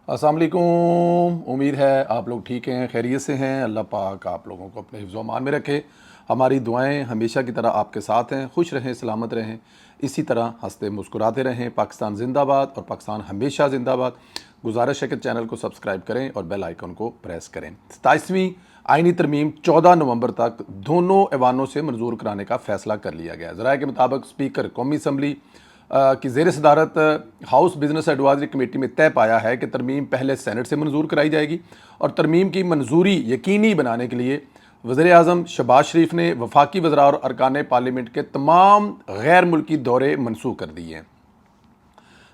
अस्सलाम वालेकुम। उम्मीद है आप लोग ठीक हैं, खैरियत से हैं। अल्लाह पाक आप लोगों को अपने हिफ्ज़ व अमान में रखे। हमारी दुआएं हमेशा की तरह आपके साथ हैं। खुश रहें, सलामत रहें, इसी तरह हंसते मुस्कुराते रहें। पाकिस्तान जिंदाबाद और पाकिस्तान हमेशा जिंदाबाद। गुजारिश है कि चैनल को सब्सक्राइब करें और बेल आइकन को प्रेस करें। 27वीं आइनी तरमीम 14 नवंबर तक दोनों ऐवानों से मंजूर कराने का फ़ैसला कर लिया गया। ज़राए के मुताबिक स्पीकर कौमी असम्बली की ज़ेर सदारत हाउस बिजनेस एडवाइजरी कमेटी में तय पाया है कि तरमीम पहले सेनेट से मंजूर कराई जाएगी और तरमीम की मंजूरी यकीनी बनाने के लिए वज़ीर आज़म शहबाज शरीफ ने वफाकी वज़रा और अरकान पार्लियामेंट के तमाम गैर मुल्की दौरे मनसूख कर दिए हैं।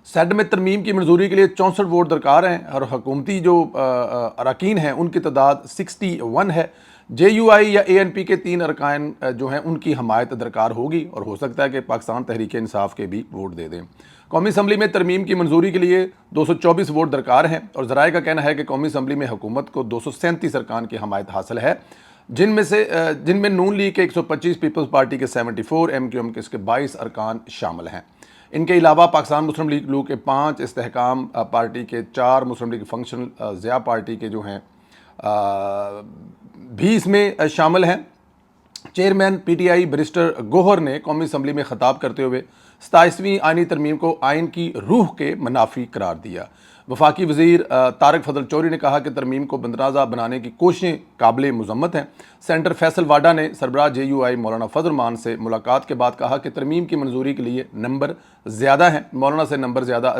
सेनेट में तरमीम की मंजूरी के लिए 64 वोट दरकार हैं और हुकूमती जो अरकान हैं उनकी तादाद 61 है। JUI या ANP के 3 अरकान जो हैं उनकी हमायत दरकार होगी और हो सकता है कि पाकिस्तान तहरीक इंसाफ के भी वोट दे दें। कौमी असम्बली में तरमीम की मंजूरी के लिए 224 वोट दरकार हैं और ज़राए का कहना है कि कौमी असम्बली में हुकूमत को 237 अरकान की हमायत हासिल है, जिनमें नून लीग के 125, पीपल्स पार्टी के 74, MQM के इसके 22 अरकान शामिल हैं। इनके अलावा पाकिस्तान मुस्लिम लीग नून के 5, इस्तेहकाम पार्टी के 4, मुस्लिम लीग फंक्शनल ज़िया पार्टी के जो हैं भी इसमें शामिल हैं। चेयरमैन PTI बैरिस्टर गोहर ने कौमी असम्बली में खिताब करते हुए 27वीं आइनी तरमीम को आइन की रूह के मुनाफी करार दिया। वफाकी वज़ीर तारिक फजल चौधरी ने कहा कि तरमीम को बंदराजा बनाने की कोशिशें काबिल मज़म्मत हैं। सेनेटर फैसल वाडा ने सरबराह JUI मौलाना फजल मान से मुलाकात के बाद कहा कि तरमीम की मंजूरी के लिए नंबर ज़्यादा हैं। मौलाना से नंबर ज़्यादा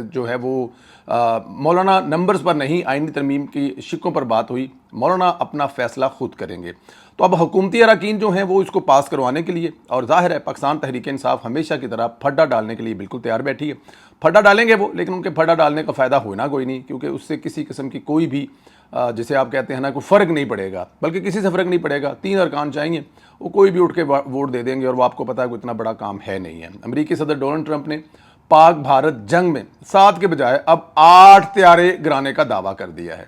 जो है वो मौलाना नंबर्स पर नहीं, आइनी तरमीम की शिकों पर बात हुई। मौलाना अपना फ़ैसला खुद करेंगे। तो अब हुकूमती अरकान जो हैं वो इसको पास करवाने के लिए, और ज़ाहिर है पाकिस्तान तहरीक इंसाफ हमेशा की तरह फड्डा डालने के लिए बिल्कुल तैयार बैठी है। फड्डा डालेंगे वो, लेकिन उनके फड्डा डालने का फ़ायदा होना कोई नहीं, क्योंकि उससे किसी किस्म की कोई भी जिसे आप कहते हैं ना, कोई फ़र्क नहीं पड़ेगा, बल्कि किसी से फ़र्क नहीं पड़ेगा। 3 अरकान चाहिए, वो कोई भी उठ के वोट दे देंगे और वो आपको पता है कोई इतना बड़ा काम है नहीं है। अमरीकी सदर डोनाल्ड ट्रंप ने पाक भारत जंग में 7 के बजाय अब 8 त्यारे गिराने का दावा कर दिया है।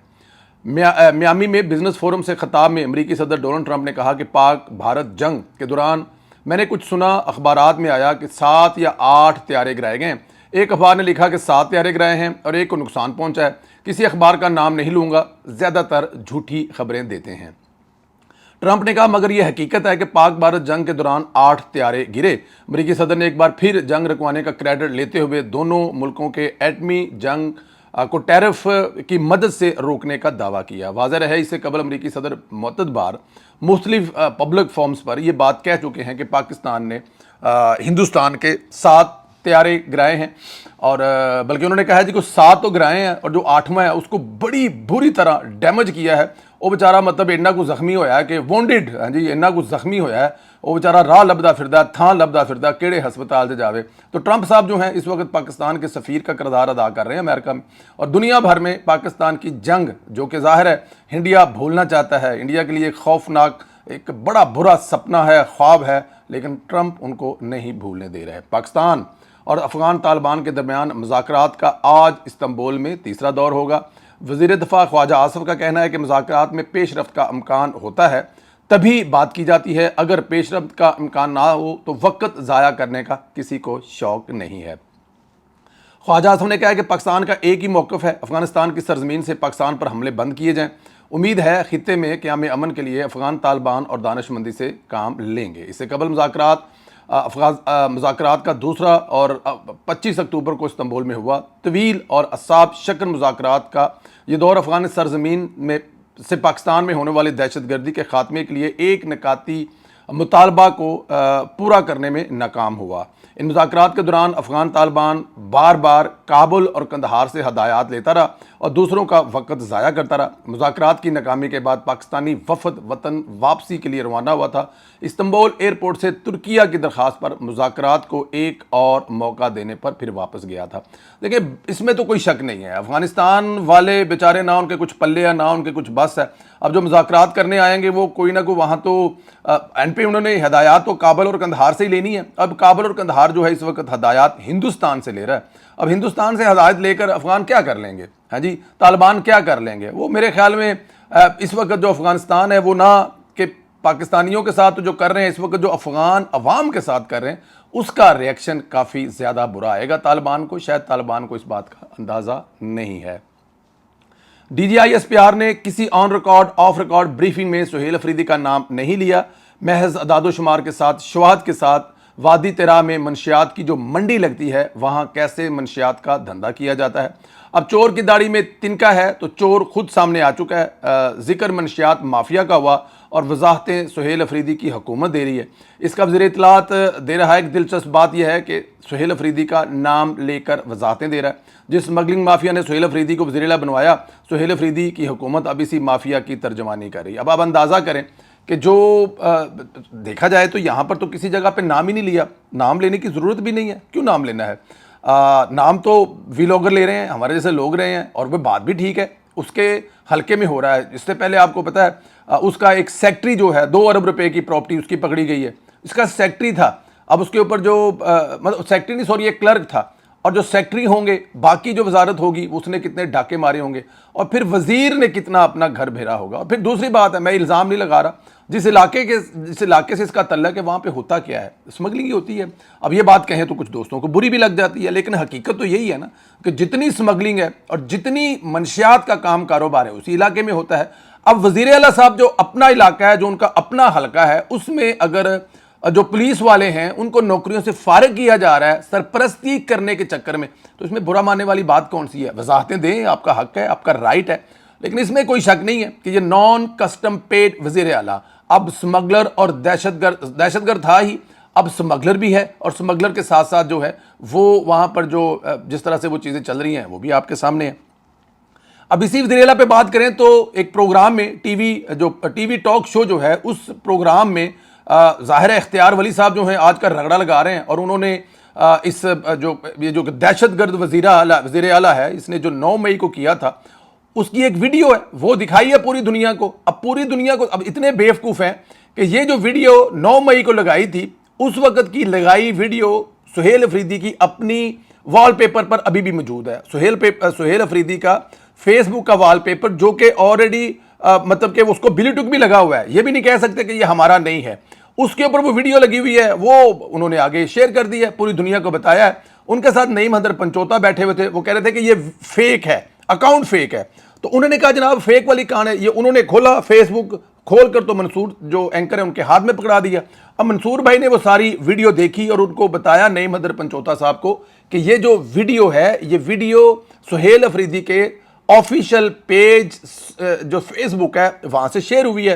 मियामी में बिजनेस फोरम से खिताब में अमरीकी सदर डोनाल्ड ट्रंप ने कहा कि पाक भारत जंग के दौरान मैंने कुछ सुना, अखबारात में आया कि 7 या 8 त्यारे गिराए गए। एक अखबार ने लिखा कि 7 त्यारे गिराए हैं और एक को नुकसान पहुंचा है। किसी अखबार का नाम नहीं लूँगा, ज़्यादातर झूठी खबरें देते हैं। ट्रंप ने कहा मगर यह हकीकत है कि पाक भारत जंग के दौरान 8 त्यारे गिरे। अमरीकी सदर ने एक बार फिर जंग रुकवाने का क्रेडिट लेते हुए दोनों मुल्कों के एटमी जंग को टैरिफ की मदद से रोकने का दावा किया। वाज़ेह है इससे कबल अमरीकी सदर मुतअद्दिद बार मुख्तलिफ पब्लिक फॉर्म्स पर यह बात कह चुके हैं कि पाकिस्तान ने हिंदुस्तान के 7 त्यारे गिराए हैं, और बल्कि उन्होंने कहा है जी को 7 तो गिराए हैं और जो 8वां है उसको बड़ी बुरी तरह डैमेज किया है। वो बेचारा मतलब इन्ना कुछ जख्मी होया है कि वॉन्डेड, हाँ जी, इन्ना कुछ जख्मी होया है, वो बेचारा राह लभदा फिरदा, थां लभदा फिरदा, केड़े हस्पताल से जावे। तो ट्रंप साहब जो हैं इस वक्त पाकिस्तान के सफ़ीर का किरदार अदा कर रहे हैं अमेरिका में, और दुनिया भर में पाकिस्तान की जंग जो कि ज़ाहिर है इंडिया भूलना चाहता है, इंडिया के लिए खौफनाक एक बड़ा बुरा सपना है, ख्वाब है, लेकिन ट्रंप उनको नहीं भूलने दे रहे। पाकिस्तान और अफ़गान तालिबान के दरमियान मुज़ाकरात का आज इस्तांबुल में तीसरा दौर होगा। वज़ीर दिफ़ा ख्वाजा आसिफ का कहना है कि मुज़ाकरात में पेशरफ्त का इम्कान होता है तभी बात की जाती है, अगर पेशरफ्त का इम्कान ना हो तो वक्त ज़ाया करने का किसी को शौक़ नहीं है। ख्वाजा आसिफ ने कहा कि पाकिस्तान का एक ही मौक़िफ़ है, अफ़गानिस्तान की सरज़मीन से पाकिस्तान पर हमले बंद किए जाएँ। उम्मीद है खित्ते में क़याम अमन के लिए अफ़गान तालिबान और दानिशमंदी से काम लेंगे। इससे कबल मुज़ाकरात का दूसरा और 25 अक्टूबर को इस्तांबुल में हुआ तवील और असाब शक्ल मुज़ाकरात का ये दौर अफ़गान सरज़मीन में से पाकिस्तान में होने वाली दहशतगर्दी के ख़ात्मे के लिए एक निकाती मुतालबा को पूरा करने में नाकाम हुआ। इन मुज़ाकरात के दौरान अफ़गान तालिबान बार बार काबुल और कंदहार से हदायत लेता रहा और दूसरों का वक्त ज़ाया करता रहा। मुज़ाकरात की नाकामी के बाद पाकिस्तानी वफ़द वतन वापसी के लिए रवाना हुआ था। इस्तांबुल एयरपोर्ट से तुर्किया की दरख्वास्त पर मुज़ाकरात को एक और मौका देने पर फिर वापस गया था। देखिए इसमें तो कोई शक नहीं है, अफ़गानिस्तान वाले बेचारे ना उनके कुछ पल्ले है ना उनके कुछ बस है। अब जो मुज़ाकरात करने आएंगे वो कोई ना कोई वहाँ तो एंड पे उन्होंने हदायत तो काबुल और कंदहार से ही लेनी है। अब काबुल और कंदहार जो है इस वक्त हदायत हिंदुस्तान से ले रहा है। अब हिंदुस्तान से हदायत लेकर अफ़गान क्या कर लेंगे, हाँ जी, तालिबान क्या कर लेंगे? वो मेरे ख्याल में इस वक्त जो अफ़गानिस्तान है वो ना कि पाकिस्तानियों के साथ जो कर रहे हैं, इस वक्त जो अफ़गान अवाम के साथ कर रहे हैं उसका रिएक्शन काफ़ी ज़्यादा बुरा आएगा तालिबान को। शायद तालिबान को इस बात का अंदाज़ा नहीं है। DGISPR ने किसी on record of record briefing में सुहेल अफरीदी का नाम नहीं लिया। महज अदादो शुमार के साथ, शुवाहत के साथ वादी तेरा में मंशियात की जो मंडी लगती है वहाँ कैसे मंशियात का धंधा किया जाता है। अब चोर की दाढ़ी में तिनका है तो चोर खुद सामने आ चुका है। जिक्र मंशियात माफिया का हुआ और वजाहतें सुहेल अफरीदी की हुकूमत दे रही है। इसका वज़ीर इत्तलात दे रहा है। एक दिलचस्प बात यह है कि सुहेल अफरीदी का नाम लेकर वजाहतें दे रहा है। जिस स्मगलिंग माफिया ने सुहेल अफरीदी को वज़ीर-ए-आला बनवाया, सुहेल अफरीदी की हुकूमत अब इसी माफिया की तर्जमानी कर रही है। अब आप अंदाज़ा करें कि जो देखा जाए तो यहाँ पर तो किसी जगह पे नाम ही नहीं लिया। नाम लेने की ज़रूरत भी नहीं है, क्यों नाम लेना है। नाम तो वीलॉगर ले रहे हैं, हमारे जैसे लोग रहे हैं, और वो बात भी ठीक है, उसके हल्के में हो रहा है। इससे पहले आपको पता है उसका एक सेक्रेटरी जो है 2 अरब रुपए की प्रॉपर्टी उसकी पकड़ी गई है। इसका सेक्रेटरी था, अब उसके ऊपर जो मतलब सेक्रेटरी नहीं, सॉरी, एक क्लर्क था, और जो सेक्रेटरी होंगे, बाकी जो वजारत होगी, उसने कितने डाके मारे होंगे, और फिर वजीर ने कितना अपना घर भेरा होगा। और फिर दूसरी बात है, मैं इल्ज़ाम नहीं लगा रहा, जिस इलाके से इसका तल्लक है वहाँ पे होता क्या है, स्मगलिंग ही होती है। अब ये बात कहें तो कुछ दोस्तों को बुरी भी लग जाती है, लेकिन हकीकत तो यही है ना कि जितनी स्मगलिंग है और जितनी मंशियात का काम कारोबार है उसी इलाके में होता है। अब वज़ीर-ए-आला साहब जो अपना इलाका है, जो उनका अपना हलका है, उसमें अगर जो पुलिस वाले हैं उनको नौकरियों से फारिग किया जा रहा है सरपरस्ती करने के चक्कर में, तो इसमें बुरा मानने वाली बात कौन सी है। वजाहतें दें, आपका हक है, आपका राइट है, लेकिन इसमें कोई शक नहीं है कि ये नॉन कस्टम पेड वज़ीर-ए-आला अब स्मगलर और दहशतगर्द था ही, अब स्मगलर भी है, और स्मगलर के साथ साथ जो है वो वहाँ पर जो जिस तरह से वो चीज़ें चल रही हैं वो भी आपके सामने है। अब इसी वज़ीर-ए-आला पे बात करें तो एक प्रोग्राम में टीवी टॉक शो जो है, उस प्रोग्राम में ज़ाहिर है इख्तियार वली साहब जो हैं आज का रगड़ा लगा रहे हैं, और उन्होंने ये जो दहशतगर्द वज़ीर-ए-आला है, इसने जो 9 मई को किया था, उसकी एक वीडियो है, वो दिखाई है पूरी दुनिया को। अब पूरी दुनिया को अब इतने बेवकूफ़ हैं कि ये जो वीडियो 9 मई को लगाई थी, उस वक़्त की लगाई वीडियो सुहेल अफरीदी की अपनी वॉलपेपर पर अभी भी मौजूद है। सुहेल अफरीदी का फेसबुक का वॉलपेपर, जो कि ऑलरेडी मतलब कि उसको ब्लूटूथ भी लगा हुआ है, ये भी नहीं कह सकते कि ये हमारा नहीं है, उसके ऊपर वो वीडियो लगी हुई है, वो उन्होंने आगे शेयर कर दी है, पूरी दुनिया को बताया है। उनके साथ नईम हैदर पंचोता बैठे हुए थे, वो कह रहे थे कि ये फेक है, अकाउंट फेक है। तो उन्होंने कहा जनाब फेक वाली कहां है ये, उन्होंने खोला फेसबुक, खोल कर तो मंसूर जो एंकर है उनके हाथ में पकड़ा दिया। अब मंसूर भाई ने वो सारी वीडियो देखी और उनको बताया नईम हैदर पंचोता साहब को कि ये जो वीडियो है, ये वीडियो सुहेल अफरीदी के ऑफिशियल पेज जो फेसबुक है वहां से शेयर हुई है।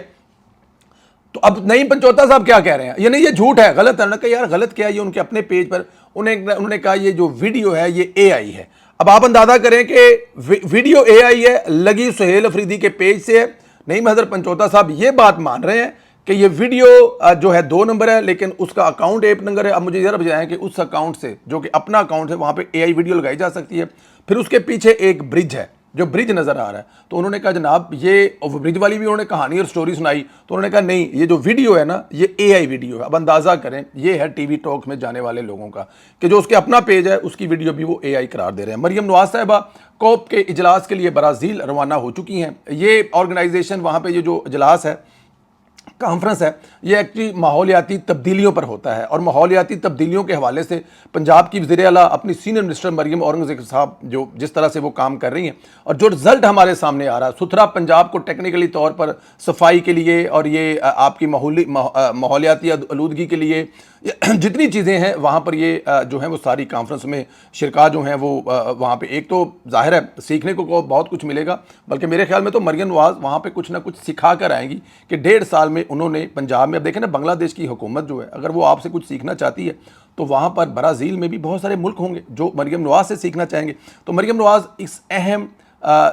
तो अब नईम पंचोता साहब क्या कह रहे हैं, ये नहीं, ये झूठ है, गलत है। उन्होंने कहा यार गलत क्या है, ये उनके अपने पेज पर उन्होंने कहा ये जो वीडियो है ये AI है। अब आप अंदाजा करें कि वीडियो AI है, लगी सुहेल अफरीदी के पेज से है। नईम हैदर पंचोता साहब ये बात मान रहे हैं कि ये वीडियो जो है 2 नंबर है, लेकिन उसका अकाउंट 1 नंबर है। अब मुझे जरा बताएं कि उस अकाउंट से, जो कि अपना अकाउंट है, वहां पे AI वीडियो लगाई जा सकती है। फिर उसके पीछे एक ब्रिज है, जो ब्रिज नजर आ रहा है। तो उन्होंने कहा जनाब ये, और ब्रिज वाली भी उन्होंने कहानी और स्टोरी सुनाई, तो उन्होंने कहा नहीं, ये जो वीडियो है ना, ये AI वीडियो है। अब अंदाजा करें, ये है टीवी टॉक में जाने वाले लोगों का कि जो उसके अपना पेज है उसकी वीडियो भी वो AI करार दे रहे हैं। मरियम नवाज साहिबा कोप के इजलास के लिए ब्राज़ील रवाना हो चुकी हैं। ये ऑर्गेनाइजेशन, वहाँ पे ये जो इजलास है, कॉन्फ्रेंस है, ये एक्चुअली माहौलियाती तब्दीलियों पर होता है, और माहौलियाती तब्दीलियों के हवाले से पंजाब की वज़ीर-ए-आला अपनी सीनियर मिनिस्टर मरियम औरंगज़ेब साहब जो जिस तरह से वो काम कर रही हैं, और जो रिजल्ट हमारे सामने आ रहा है, सुथरा पंजाब को टेक्निकली तौर पर सफाई के लिए और ये आपकी माहौलियाती आलूदगी के लिए जितनी चीज़ें हैं वहाँ पर, ये जो है वो सारी कॉन्फ्रेंस में शिरका जो हैं वो वहाँ पे, एक तो जाहिर है सीखने को बहुत कुछ मिलेगा, बल्कि मेरे ख्याल में तो मरियम नवाज वहाँ पे कुछ ना कुछ सिखा कर आएंगी कि 1.5 साल में उन्होंने पंजाब में, अब देखें ना बांग्लादेश की हुकूमत जो है, अगर वो आपसे कुछ सीखना चाहती है तो वहाँ पर ब्राज़ील में भी बहुत सारे मुल्क होंगे जो मरियम नवाज से सीखना चाहेंगे। तो मरियम नवाज इस अहम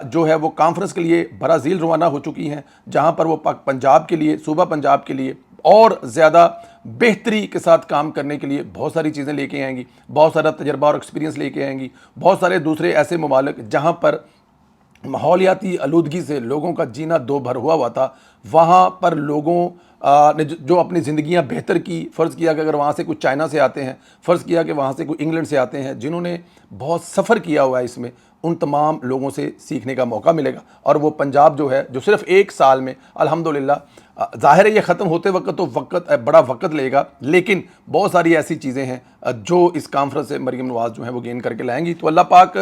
जो है वो कॉन्फ्रेंस के लिए ब्राज़ील रवाना हो चुकी हैं, जहाँ पर वो पंजाब के लिए, सूबा पंजाब के लिए और ज़्यादा बेहतरी के साथ काम करने के लिए बहुत सारी चीज़ें लेके आएंगी, बहुत सारा तजर्बा और एक्सपीरियंस लेके आएंगी। बहुत सारे दूसरे ऐसे ममालिक जहाँ पर माहौलियाती आलूदगी से लोगों का जीना दो भर हुआ था, वहाँ पर लोगों ने जो अपनी ज़िंदगियाँ बेहतर की, फ़र्ज़ किया कि अगर वहाँ से कुछ चाइना से आते हैं, फ़र्ज़ किया कि वहाँ से कोई इंग्लैंड से आते हैं, जिन्होंने बहुत सफ़र किया हुआ है इसमें, उन तमाम लोगों से सीखने का मौका मिलेगा और वो पंजाब जो है, जो सिर्फ 1 साल में अल्हम्दुलिल्लाह, ज़ाहिर है ये ख़त्म होते वक्त तो बड़ा वक्त लेगा, लेकिन बहुत सारी ऐसी चीज़ें हैं जो इस कॉन्फ्रेंस से मरीम नवाज़ जो है वो गेन करके लाएंगी। तो अल्लाह पाक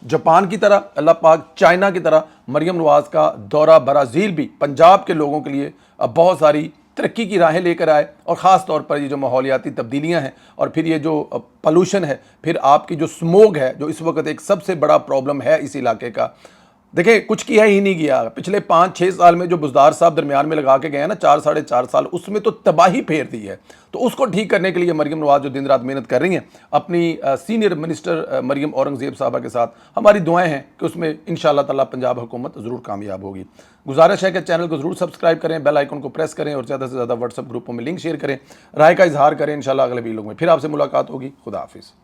जापान की तरह, अल्लाह पाक चाइना की तरह मरीम नवाज़ का दौरा ब्राज़ील भी पंजाब के लोगों के लिए बहुत सारी तरक्की की राहें लेकर आए, और ख़ास तौर पर ये जो माहौलियाती तब्दीलियां हैं और फिर ये जो पॉल्यूशन है, फिर आपकी जो स्मोग है, जो इस वक्त एक सबसे बड़ा प्रॉब्लम है इस इलाके का। देखिए, कुछ किया ही नहीं गया पिछले 5-6 साल में। जो बुज़दार साहब दरमियान में लगा के गए हैं ना 4 साढ़े 4 साल, उसमें तो तबाही फेर दी है। तो उसको ठीक करने के लिए मरीम नवाज़ जो दिन रात मेहनत कर रही हैं, अपनी सीनियर मिनिस्टर मरीम औरंगज़ेब साहबा के साथ, हमारी दुआएं हैं कि उसमें इंशाअल्लाह ताला पंजाब हुकूमत ज़रूर कामयाब होगी। गुजारिश है कि चैनल को ज़रूर सब्सक्राइब करें, बेल आइकन को प्रेस करें और ज़्यादा से ज़्यादा व्हाट्सएप ग्रुपों में लिंक शेयर करें, राय का इजहार करें। इंशाअल्लाह अगले वीडियो में फिर आपसे मुलाकात होगी। खुदा हाफिज़।